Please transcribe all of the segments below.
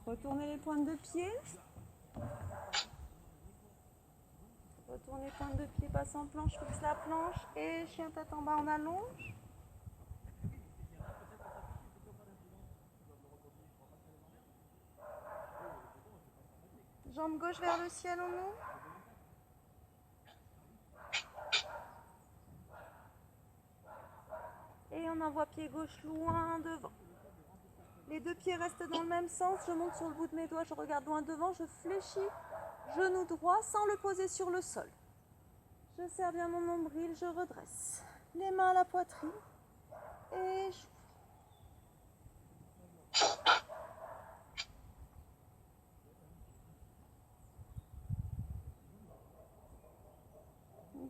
Retournez les pointes de pied. Retournez pointe de pied, passe en planche, fixe la planche et chien tête en bas, on allonge. Jambe gauche vers le ciel, on ouvre. Et on envoie pied gauche loin devant. Les deux pieds restent dans le même sens. Je monte sur le bout de mes doigts, je regarde loin devant, je fléchis. Genou droit sans le poser sur le sol. Je serre bien mon nombril, je redresse. Les mains à la poitrine. Et j'ouvre.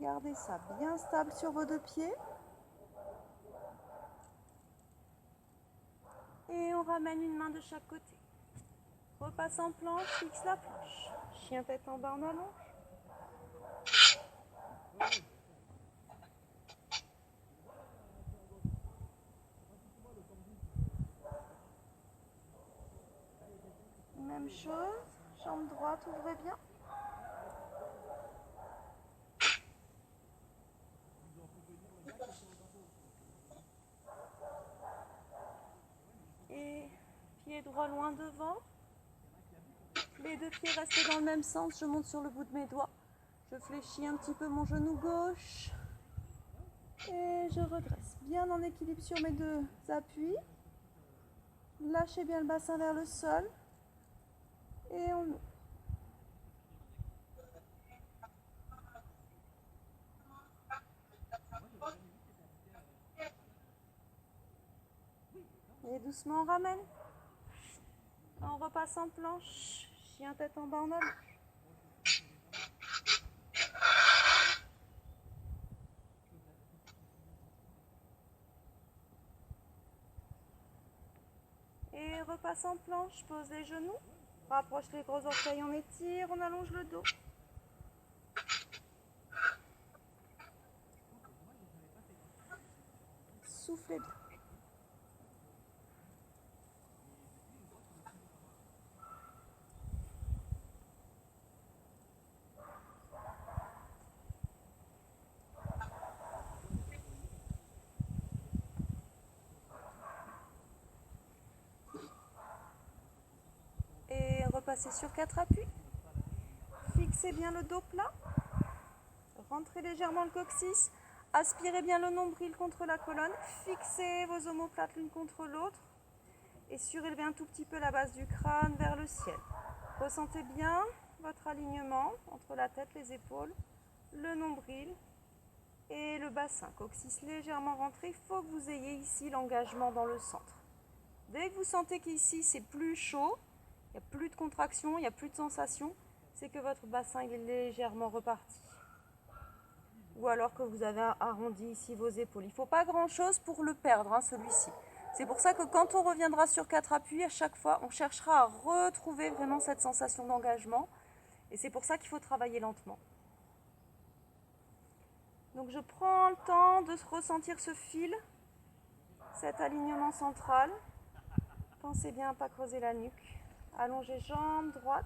Gardez ça bien stable sur vos deux pieds. Et on ramène une main de chaque côté. Repasse en planche, fixe la planche. Chien tête en bas, on allonge. Même chose, jambe droite, ouvrez bien. Et pied droit loin devant. Les deux pieds restent dans le même sens, je monte sur le bout de mes doigts. Je fléchis un petit peu mon genou gauche. Et je redresse, bien en équilibre sur mes deux appuis. Lâchez bien le bassin vers le sol. Et on ouvre. Et doucement on ramène. On repasse en planche. Chien tête en bas, on allonge. Et repasse en planche, pose les genoux. Rapproche les gros orteils, on étire, on allonge le dos. Soufflez bien. Et repassez sur 4 appuis. Fixez bien le dos plat. Rentrez légèrement le coccyx. Aspirez bien le nombril contre la colonne. Fixez vos omoplates l'une contre l'autre. Et surélevez un tout petit peu la base du crâne vers le ciel. Ressentez bien votre alignement entre la tête, les épaules, le nombril et le bassin. Coccyx légèrement rentré. Il faut que vous ayez ici l'engagement dans le centre. Dès que vous sentez qu'ici c'est plus chaud, il n'y a plus de contraction, il n'y a plus de sensation, c'est que votre bassin il est légèrement reparti. Ou alors que vous avez arrondi ici vos épaules. Il ne faut pas grand chose pour le perdre, celui-ci. C'est pour ça que quand on reviendra sur 4 appuis, à chaque fois, on cherchera à retrouver vraiment cette sensation d'engagement. Et c'est pour ça qu'il faut travailler lentement. Donc je prends le temps de ressentir ce fil, cet alignement central. Pensez bien à ne pas creuser la nuque. Allongez jambe droite.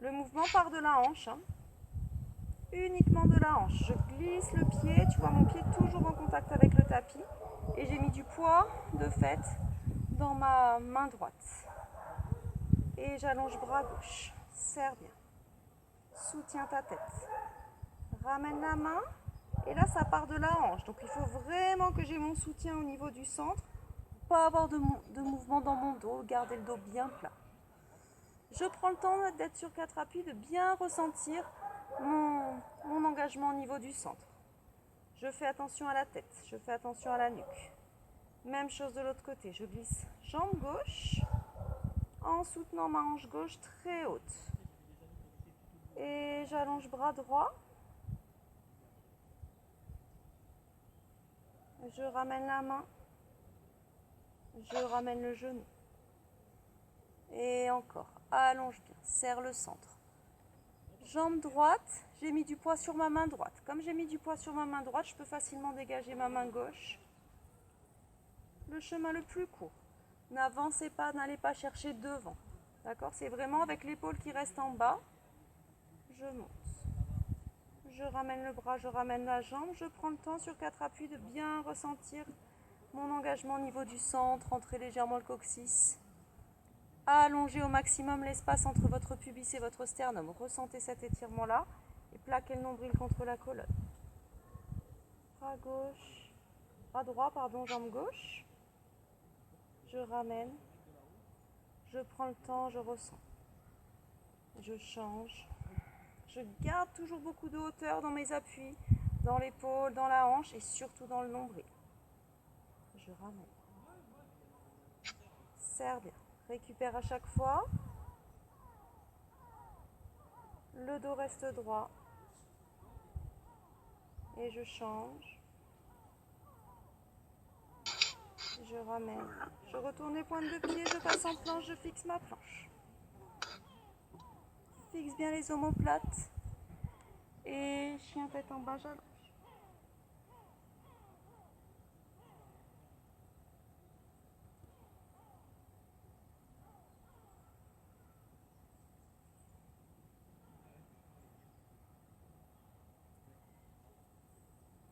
Le mouvement part de la hanche. Uniquement de la hanche. Je glisse le pied. Tu vois mon pied toujours en contact avec le tapis. Et j'ai mis du poids, de fait, dans ma main droite. Et j'allonge bras gauche. Serre bien. Soutiens ta tête. Ramène la main. Et là, ça part de la hanche. Donc il faut vraiment que j'ai mon soutien au niveau du centre. Pas avoir de mouvement dans mon dos. Garder le dos bien plat. Je prends le temps d'être sur 4 appuis, de bien ressentir mon engagement au niveau du centre. Je fais attention à la tête, je fais attention à la nuque. Même chose de l'autre côté, je glisse jambe gauche en soutenant ma hanche gauche très haute. Et j'allonge bras droit. Je ramène la main. Je ramène le genou. Et encore, allonge bien, serre le centre. Jambe droite, j'ai mis du poids sur ma main droite. Comme j'ai mis du poids sur ma main droite, je peux facilement dégager ma main gauche. Le chemin le plus court. N'avancez pas, n'allez pas chercher devant. D'accord? C'est vraiment avec l'épaule qui reste en bas. Je monte. Je ramène le bras, je ramène la jambe. Je prends le temps sur 4 appuis de bien ressentir mon engagement au niveau du centre. Entrez légèrement le coccyx. Allongez au maximum l'espace entre votre pubis et votre sternum. Ressentez cet étirement-là et plaquez le nombril contre la colonne. Bras gauche, bras droit, pardon, jambe gauche. Je ramène. Je prends le temps, je ressens. Je change. Je garde toujours beaucoup de hauteur dans mes appuis, dans l'épaule, dans la hanche et surtout dans le nombril. Je ramène. Serre bien. Récupère à chaque fois. Le dos reste droit. Et je change. Je ramène. Je retourne les pointes de pied, je passe en planche, je fixe ma planche. Fixe bien les omoplates. Et chien tête en bas, j'allonge.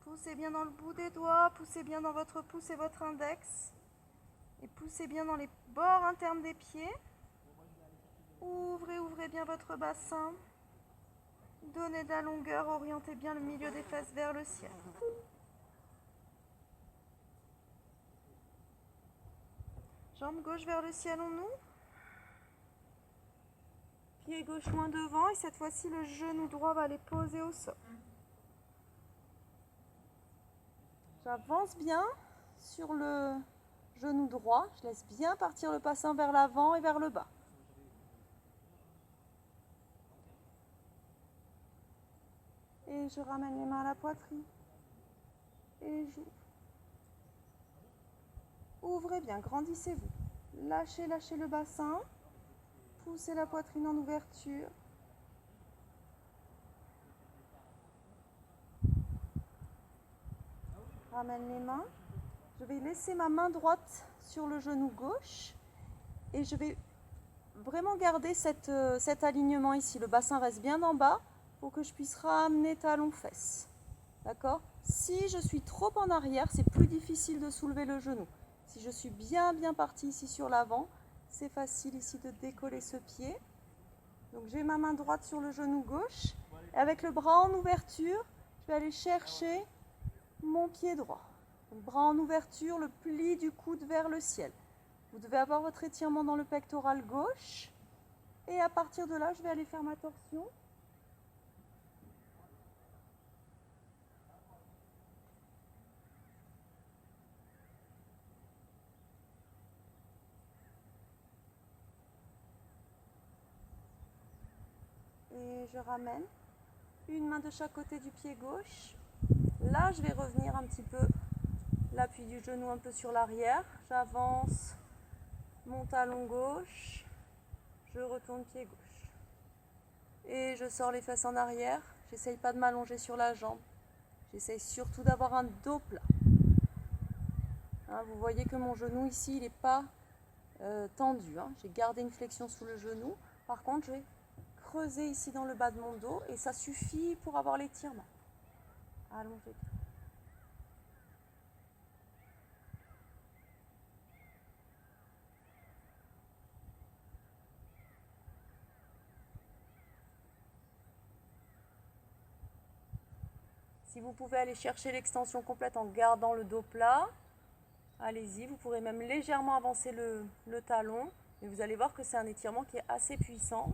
Poussez bien dans le bout des doigts, poussez bien dans votre pouce et votre index. Et poussez bien dans les bords internes des pieds. Ouvrez bien votre bassin. Donnez de la longueur, orientez bien le milieu des fesses vers le ciel. Jambe gauche vers le ciel, on ouvre. Pied gauche loin devant et cette fois-ci le genou droit va aller poser au sol. J'avance bien sur le genou droit, je laisse bien partir le bassin vers l'avant et vers le bas. Et je ramène les mains à la poitrine. Et j'ouvre. Ouvrez bien, grandissez-vous. Lâchez le bassin. Poussez la poitrine en ouverture. Ramène les mains. Je vais laisser ma main droite sur le genou gauche. Et je vais vraiment garder cet alignement ici. Le bassin reste bien en bas pour que je puisse ramener talon-fesse. D'accord? Si je suis trop en arrière, c'est plus difficile de soulever le genou. Si je suis bien partie ici sur l'avant, c'est facile ici de décoller ce pied. Donc j'ai ma main droite sur le genou gauche. Et avec le bras en ouverture, je vais aller chercher mon pied droit. Donc, bras en ouverture, le pli du coude vers le ciel. Vous devez avoir votre étirement dans le pectoral gauche. Et à partir de là, je vais aller faire ma torsion. Et je ramène une main de chaque côté du pied gauche. Là, je vais revenir un petit peu l'appui du genou un peu sur l'arrière. J'avance mon talon gauche. Je retourne pied gauche. Et je sors les fesses en arrière. J'essaye pas de m'allonger sur la jambe. J'essaye surtout d'avoir un dos plat. Hein, vous voyez que mon genou ici, il n'est pas tendu. Hein. J'ai gardé une flexion sous le genou. Par contre, je vais creuser ici dans le bas de mon dos et ça suffit pour avoir l'étirement. Allongez. Si vous pouvez aller chercher l'extension complète en gardant le dos plat, allez-y. Vous pourrez même légèrement avancer le talon. Mais vous allez voir que c'est un étirement qui est assez puissant.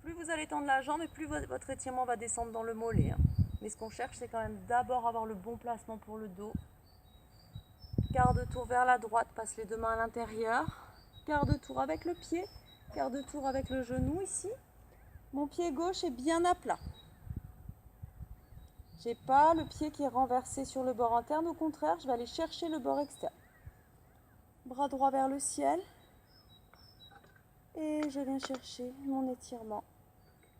Plus vous allez tendre la jambe et plus votre étirement va descendre dans le mollet. Hein. Mais ce qu'on cherche, c'est quand même d'abord avoir le bon placement pour le dos. Quart de tour vers la droite, passe les deux mains à l'intérieur. Quart de tour avec le pied. Quart de tour avec le genou ici. Mon pied gauche est bien à plat. Je n'ai pas le pied qui est renversé sur le bord interne. Au contraire, je vais aller chercher le bord externe. Bras droit vers le ciel. Et je viens chercher mon étirement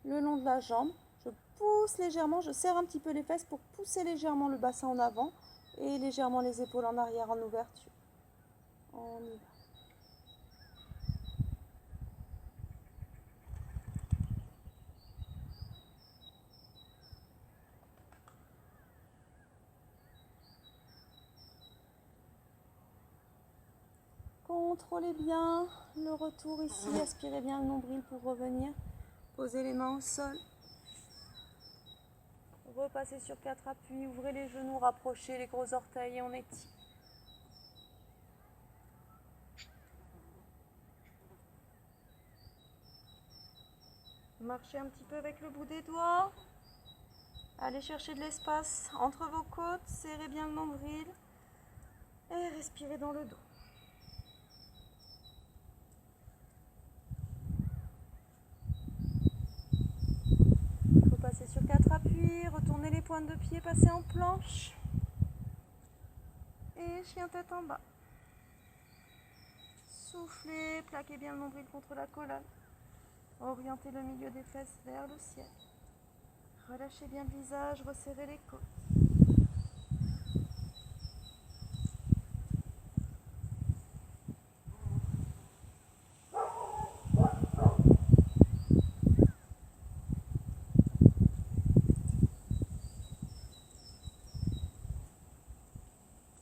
le long de la jambe. Je pousse légèrement, je serre un petit peu les fesses pour pousser légèrement le bassin en avant et légèrement les épaules en arrière en ouverture. On y va. Contrôlez bien le retour ici, aspirez bien le nombril pour revenir. Posez les mains au sol. Repassez sur 4 appuis, ouvrez les genoux, rapprochez les gros orteils et on étire. Marchez un petit peu avec le bout des doigts. Allez chercher de l'espace entre vos côtes, serrez bien le nombril et respirez dans le dos. Repassez sur 4 appuis, retournez les pointes de pied, passez en planche. Et chien tête en bas. Soufflez, plaquez bien le nombril contre la colonne. Orientez le milieu des fesses vers le ciel. Relâchez bien le visage, resserrez les côtes.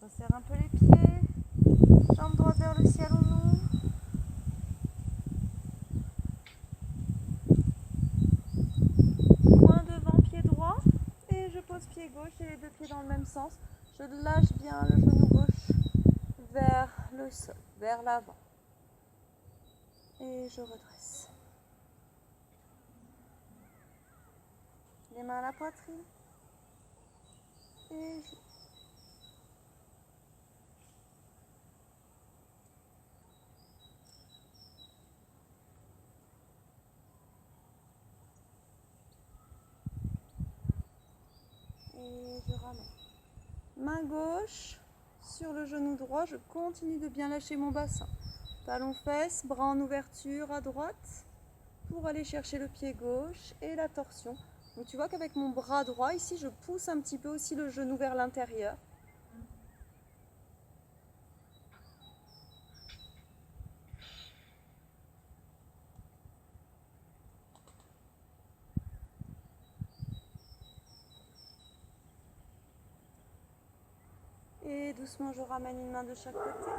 Resserre un peu les pieds. Jambes droites vers le ciel, on ouvre. Point devant, pied droit. Et je pose pied gauche et les deux pieds dans le même sens. Je lâche bien le genou gauche vers le sol, vers l'avant. Et je redresse. Les mains à la poitrine. Et je... Et je ramène. Main gauche sur le genou droit. Je continue de bien lâcher mon bassin. Talons fesses, bras en ouverture à droite pour aller chercher le pied gauche et la torsion. Donc tu vois qu'avec mon bras droit ici, je pousse un petit peu aussi le genou vers l'intérieur. Et doucement, je ramène une main de chaque côté.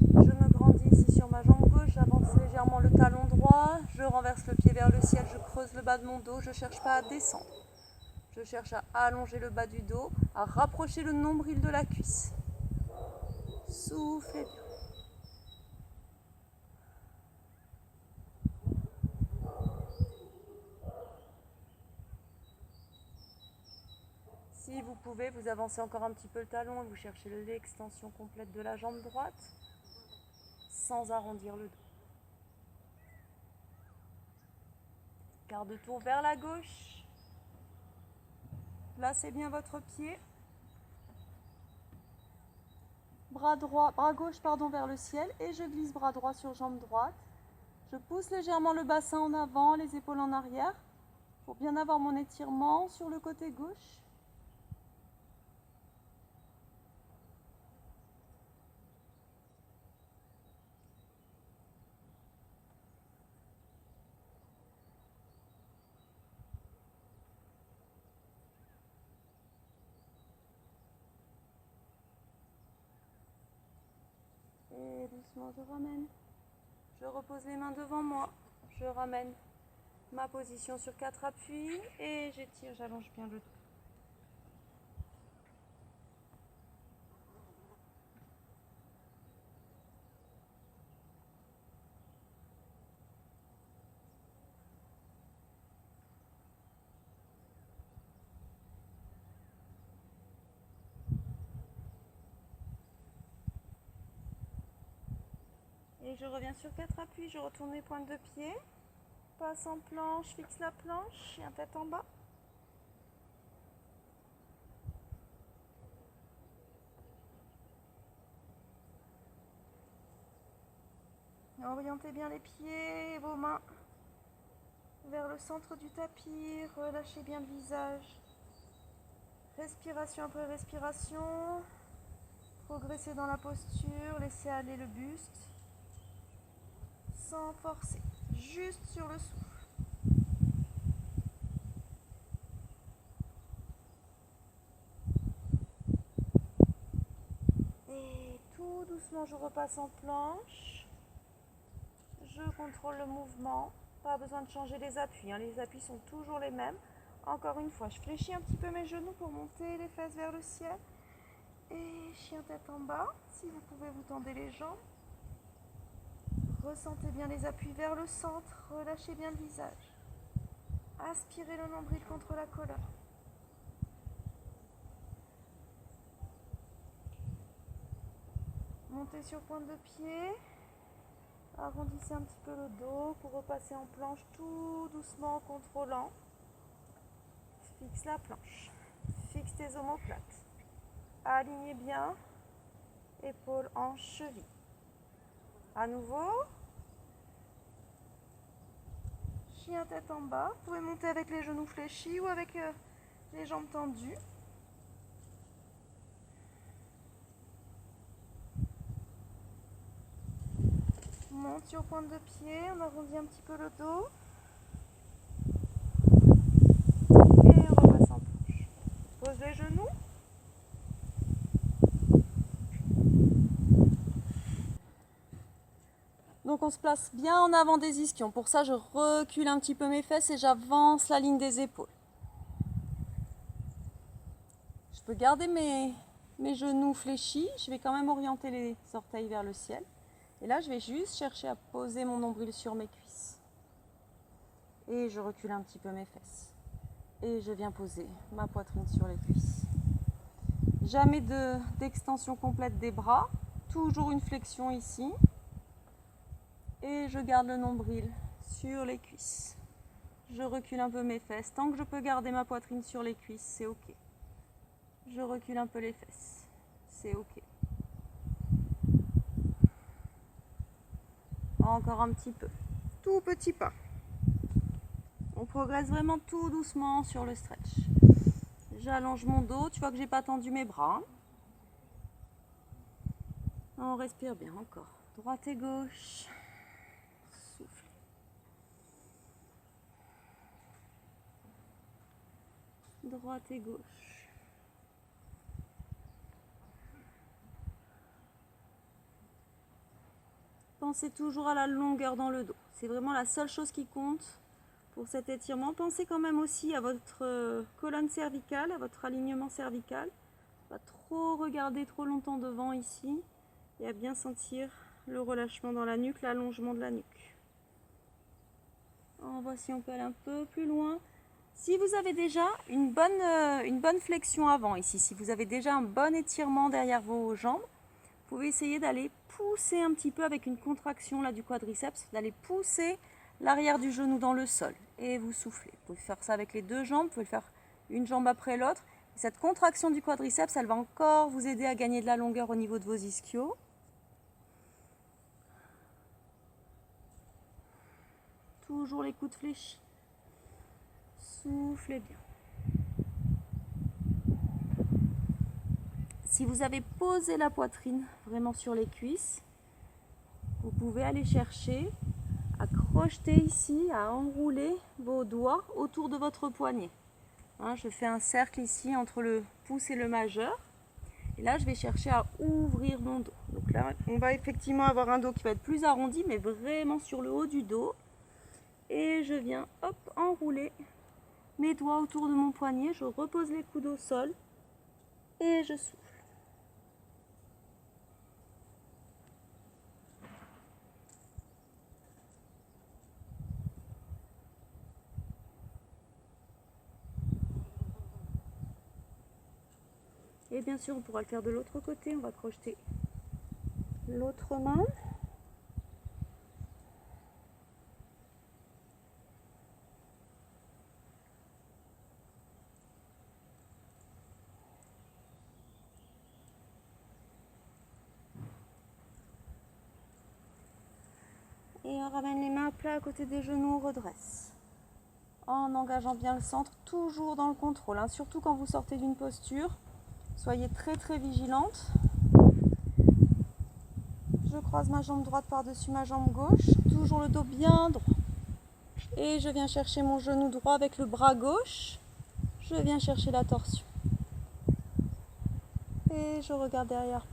Je me grandis ici sur ma jambe gauche, j'avance légèrement le talon droit, je renverse le pied vers le ciel, je creuse le bas de mon dos, je ne cherche pas à descendre. Je cherche à allonger le bas du dos, à rapprocher le nombril de la cuisse. Soufflez bien. Si vous pouvez, vous avancez encore un petit peu le talon et vous cherchez l'extension complète de la jambe droite sans arrondir le dos. Quart de tour vers la gauche. Placez bien votre pied. Bras gauche vers le ciel et je glisse bras droit sur jambe droite. Je pousse légèrement le bassin en avant, les épaules en arrière pour bien avoir mon étirement sur le côté gauche. Et doucement, je ramène. Je repose les mains devant moi. Je ramène ma position sur 4 appuis et j'étire, j'allonge bien le dos. Et je reviens sur 4 appuis, je retourne mes pointes de pied. Passe en planche, fixe la planche, chien tête en bas. Orientez bien les pieds et vos mains vers le centre du tapis. Relâchez bien le visage. Respiration après respiration. Progressez dans la posture. Laissez aller le buste. Sans forcer. Juste sur le souffle. Et tout doucement. doucement, je repasse en planche. Je contrôle le mouvement. Pas besoin de changer les appuis, hein. Les appuis sont toujours les mêmes. Encore une fois, je fléchis un petit peu mes genoux pour monter les fesses vers le ciel. Et chien tête en bas. Si vous pouvez, vous tendez les jambes. Ressentez bien les appuis vers le centre. Relâchez bien le visage. Aspirez le nombril contre la colonne. Montez sur pointe de pied. Arrondissez un petit peu le dos pour repasser en planche tout doucement en contrôlant. Fixe la planche. Fixe tes omoplates. Alignez bien. Épaules, hanches, cheville. À nouveau. Chien tête en bas. Vous pouvez monter avec les genoux fléchis ou avec les jambes tendues. Monte sur pointe de pied, on arrondit un petit peu le dos. Et on repasse en planche. Pose les genoux. Donc on se place bien en avant des ischions. Pour ça, je recule un petit peu mes fesses et j'avance la ligne des épaules. Je peux garder mes genoux fléchis. Je vais quand même orienter les orteils vers le ciel. Et là, je vais juste chercher à poser mon nombril sur mes cuisses. Et je recule un petit peu mes fesses. Et je viens poser ma poitrine sur les cuisses. Jamais d'extension complète des bras. Toujours une flexion ici. Et je garde le nombril sur les cuisses. Je recule un peu mes fesses. Tant que je peux garder ma poitrine sur les cuisses, c'est ok. Je recule un peu les fesses. C'est ok. Encore un petit peu. Tout petit pas. On progresse vraiment tout doucement sur le stretch. J'allonge mon dos. Tu vois que j'ai pas tendu mes bras. On respire bien encore. Droite et gauche. Souffle. Droite et gauche. Pensez toujours à la longueur dans le dos. C'est vraiment la seule chose qui compte pour cet étirement. Pensez quand même aussi à votre colonne cervicale, à votre alignement cervical. Pas trop regarder trop longtemps devant ici et à bien sentir le relâchement dans la nuque, l'allongement de la nuque. En voici, on peut aller un peu plus loin. Si vous avez déjà une bonne flexion avant ici, si vous avez déjà un bon étirement derrière vos jambes, vous pouvez essayer d'aller pousser un petit peu avec une contraction là du quadriceps, d'aller pousser l'arrière du genou dans le sol et vous soufflez. Vous pouvez faire ça avec les deux jambes, vous pouvez le faire une jambe après l'autre. Cette contraction du quadriceps, elle va encore vous aider à gagner de la longueur au niveau de vos ischios. Toujours les coudes fléchis. Soufflez bien. Si vous avez posé la poitrine vraiment sur les cuisses, vous pouvez aller chercher à crocheter ici, à enrouler vos doigts autour de votre poignet. Hein, je fais un cercle ici entre le pouce et le majeur. Et là, je vais chercher à ouvrir mon dos. Donc là, on va effectivement avoir un dos qui va être plus arrondi, mais vraiment sur le haut du dos. Et je viens, hop, enrouler mes doigts autour de mon poignet. Je repose les coudes au sol et je souffle. Et bien sûr, on pourra le faire de l'autre côté. On va crocheter l'autre main. Et on ramène les mains à plat à côté des genoux, on redresse. En engageant bien le centre, toujours dans le contrôle. Hein. Surtout quand vous sortez d'une posture, soyez très très vigilante. Je croise ma jambe droite par-dessus ma jambe gauche, toujours le dos bien droit. Et je viens chercher mon genou droit avec le bras gauche. Je viens chercher la torsion. Et je regarde derrière.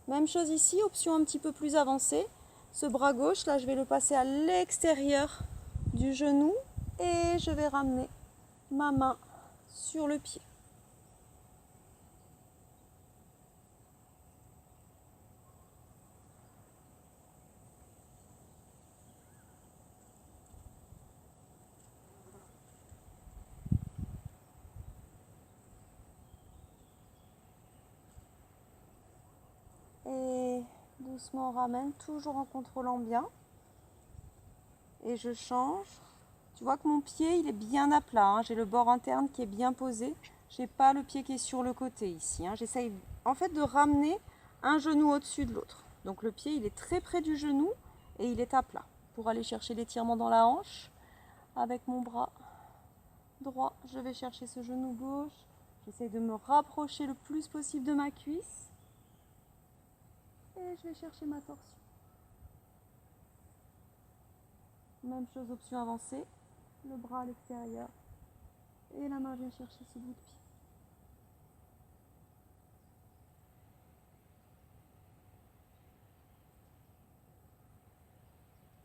Même chose ici, option un petit peu plus avancée. Ce bras gauche, là, je vais le passer à l'extérieur du genou et je vais ramener ma main sur le pied. Et doucement on ramène, toujours en contrôlant bien. Et je change. Tu vois que mon pied il est bien à plat, hein. J'ai le bord interne qui est bien posé. J'ai pas le pied qui est sur le côté ici, hein. J'essaye en fait de ramener un genou au-dessus de l'autre. Donc le pied il est très près du genou et il est à plat. Pour aller chercher l'étirement dans la hanche, avec mon bras droit, je vais chercher ce genou gauche. J'essaye de me rapprocher le plus possible de ma cuisse. Et je vais chercher ma torsion. Même chose, option avancée. Le bras à l'extérieur. Et la main vient chercher ce bout de pied.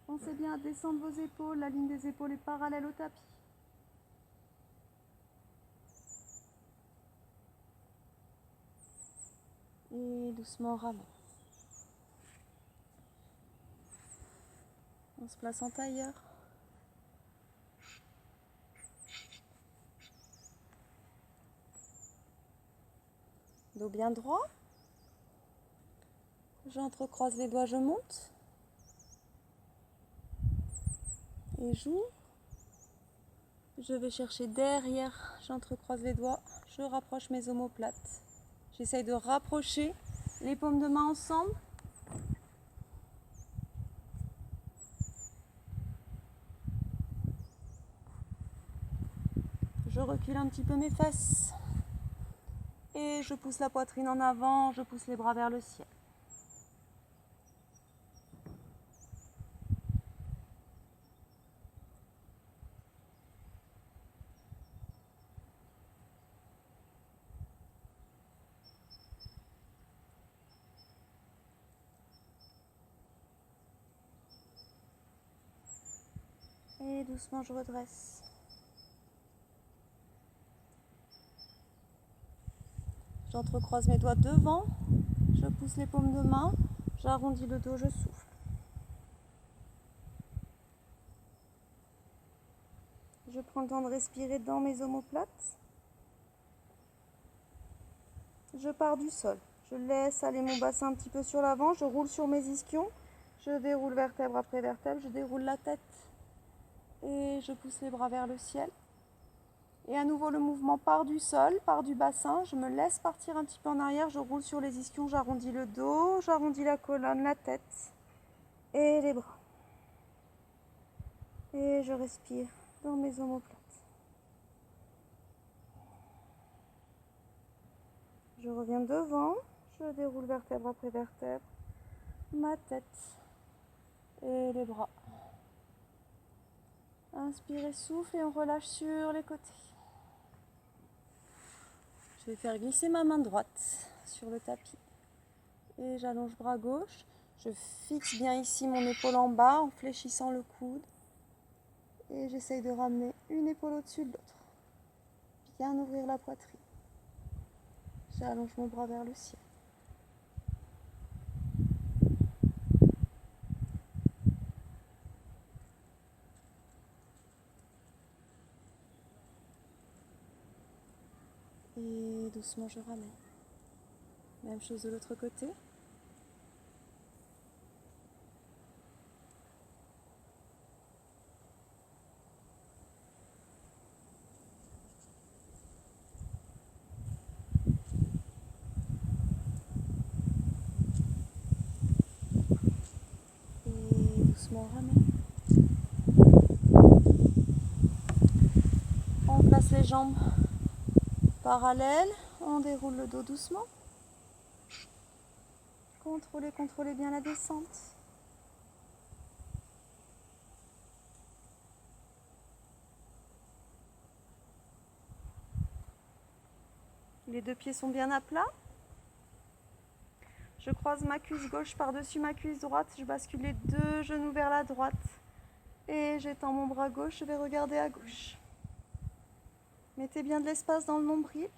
Pensez bien à descendre vos épaules. La ligne des épaules est parallèle au tapis. Et doucement on ramène. On se place en tailleur. Dos bien droit. J'entrecroise les doigts, je monte. Et j'ouvre. Je vais chercher derrière. J'entrecroise les doigts. Je rapproche mes omoplates. J'essaye de rapprocher les paumes de main ensemble. Je recule un petit peu mes fesses. Et je pousse la poitrine en avant, je pousse les bras vers le ciel. Et doucement je redresse. J'entrecroise mes doigts devant, je pousse les paumes de main, j'arrondis le dos, je souffle. Je prends le temps de respirer dans mes omoplates. Je pars du sol. Je laisse aller mon bassin un petit peu sur l'avant, je roule sur mes ischions, je déroule vertèbre après vertèbre, je déroule la tête et je pousse les bras vers le ciel. Et à nouveau le mouvement part du sol, part du bassin, je me laisse partir un petit peu en arrière, je roule sur les ischions, j'arrondis le dos, j'arrondis la colonne, la tête et les bras. Et je respire dans mes omoplates. Je reviens devant, je déroule vertèbre après vertèbre, ma tête et les bras. Inspire et souffle et on relâche sur les côtés. Je vais faire glisser ma main droite sur le tapis. Et j'allonge bras gauche. Je fixe bien ici mon épaule en bas en fléchissant le coude. Et j'essaye de ramener une épaule au-dessus de l'autre. Bien ouvrir la poitrine. J'allonge mon bras vers le ciel. Et doucement je ramène. Même chose de l'autre côté. Et doucement on ramène. On place les jambes parallèles. On déroule le dos doucement. Contrôlez bien la descente. Les deux pieds sont bien à plat. Je croise ma cuisse gauche par-dessus ma cuisse droite. Je bascule les deux genoux vers la droite. Et j'étends mon bras gauche, je vais regarder à gauche. Mettez bien de l'espace dans le nombril.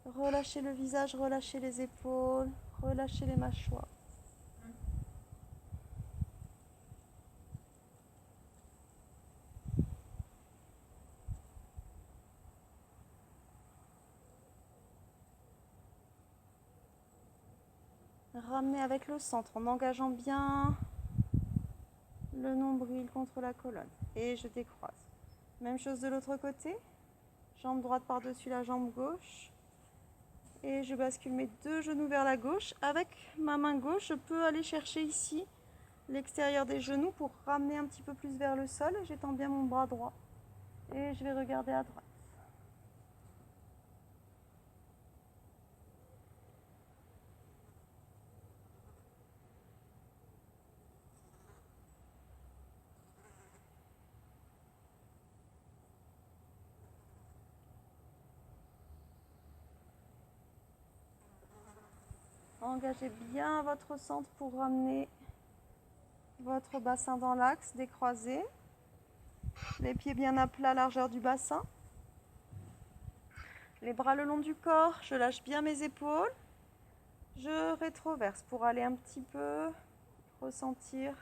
Relâchez le visage, relâchez les épaules, relâchez les mâchoires. Ramenez avec le centre en engageant bien le nombril contre la colonne. Et je décroise. Même chose de l'autre côté. Jambe droite par-dessus la jambe gauche. Et je bascule mes deux genoux vers la gauche. Avec ma main gauche, je peux aller chercher ici l'extérieur des genoux pour ramener un petit peu plus vers le sol. J'étends bien mon bras droit. Et je vais regarder à droite. Engagez bien votre centre pour ramener votre bassin dans l'axe, décroisé. Les pieds bien à plat, largeur du bassin. Les bras le long du corps, je lâche bien mes épaules. Je rétroverse pour aller un petit peu ressentir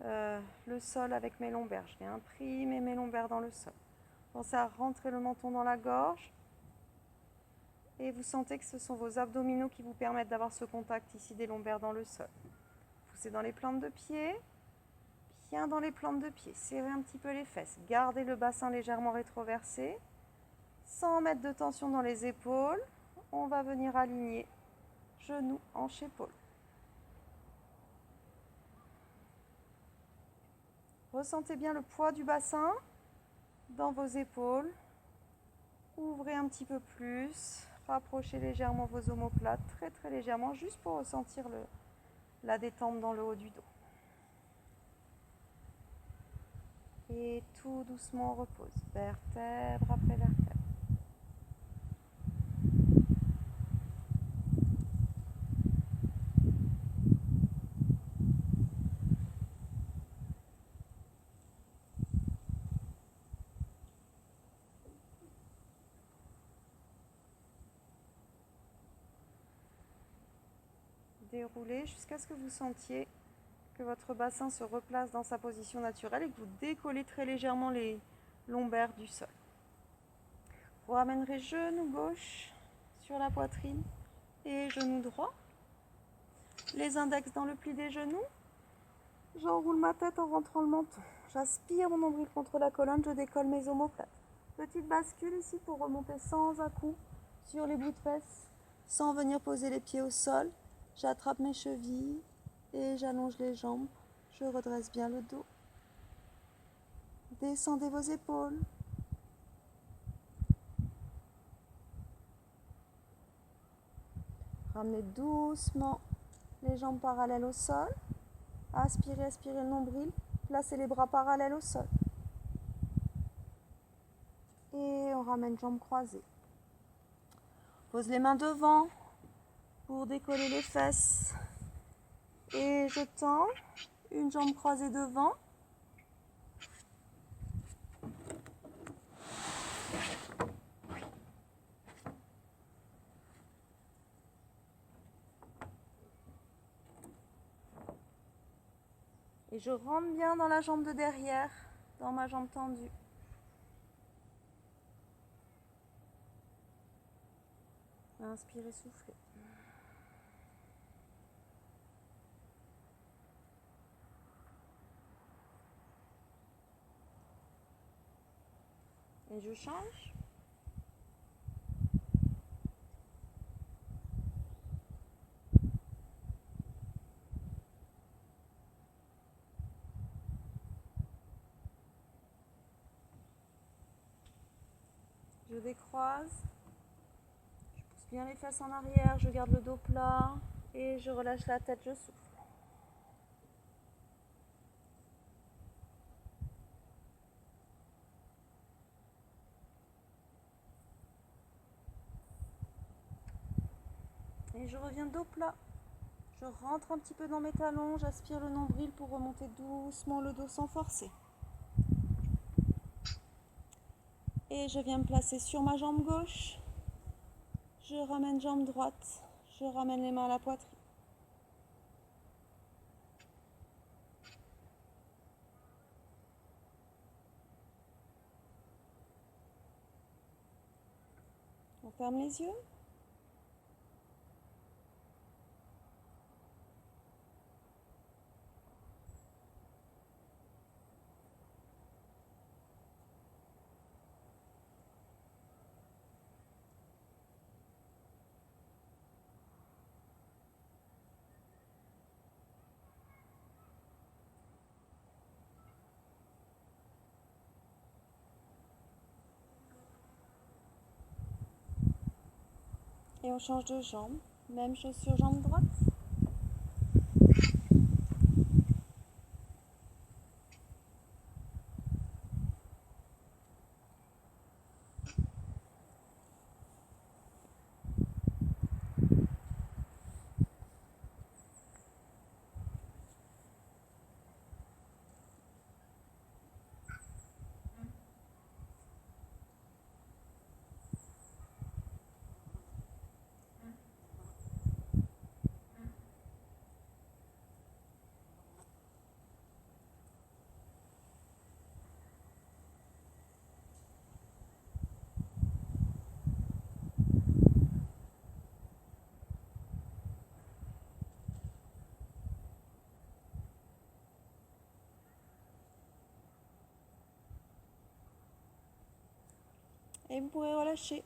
le sol avec mes lombaires. Je vais imprimer mes lombaires dans le sol. Pensez à rentrer le menton dans la gorge. Et vous sentez que ce sont vos abdominaux qui vous permettent d'avoir ce contact ici des lombaires dans le sol. Poussez dans les plantes de pied, bien dans les plantes de pied. Serrez un petit peu les fesses. Gardez le bassin légèrement rétroversé. Sans mettre de tension dans les épaules, on va venir aligner genoux, hanches, épaules. Ressentez bien le poids du bassin dans vos épaules. Ouvrez un petit peu plus. Rapprochez légèrement vos omoplates, très très légèrement, juste pour ressentir la détente dans le haut du dos. Et tout doucement on repose, vertèbre après vertèbre. Déroulez jusqu'à ce que vous sentiez que votre bassin se replace dans sa position naturelle et que vous décollez très légèrement les lombaires du sol. Vous ramènerez genou gauche sur la poitrine et genou droit. Les index dans le pli des genoux. J'enroule ma tête en rentrant le menton. J'aspire mon nombril contre la colonne, je décolle mes omoplates. Petite bascule ici pour remonter sans à-coups sur les bouts de fesses, sans venir poser les pieds au sol. J'attrape mes chevilles et j'allonge les jambes. Je redresse bien le dos. Descendez vos épaules. Ramenez doucement les jambes parallèles au sol. Aspirez, aspirez le nombril. Placez les bras parallèles au sol. Et on ramène jambes croisées. Pose les mains devant pour décoller les fesses. Et je tends. Une jambe croisée devant. Et je rentre bien dans la jambe de derrière, dans ma jambe tendue. Inspirez, soufflez. Et je change. Je décroise. Je pousse bien les fesses en arrière, je garde le dos plat et je relâche la tête, je souffle. Et Et je reviens dos plat. Je rentre un petit peu dans mes talons, j'aspire le nombril pour remonter doucement le dos sans forcer. Et je viens me placer sur ma jambe gauche. Je ramène jambe droite. Je ramène les mains à la poitrine. On ferme les yeux. Et on change de jambe. Même chose sur jambe droite. Et vous pouvez relâcher.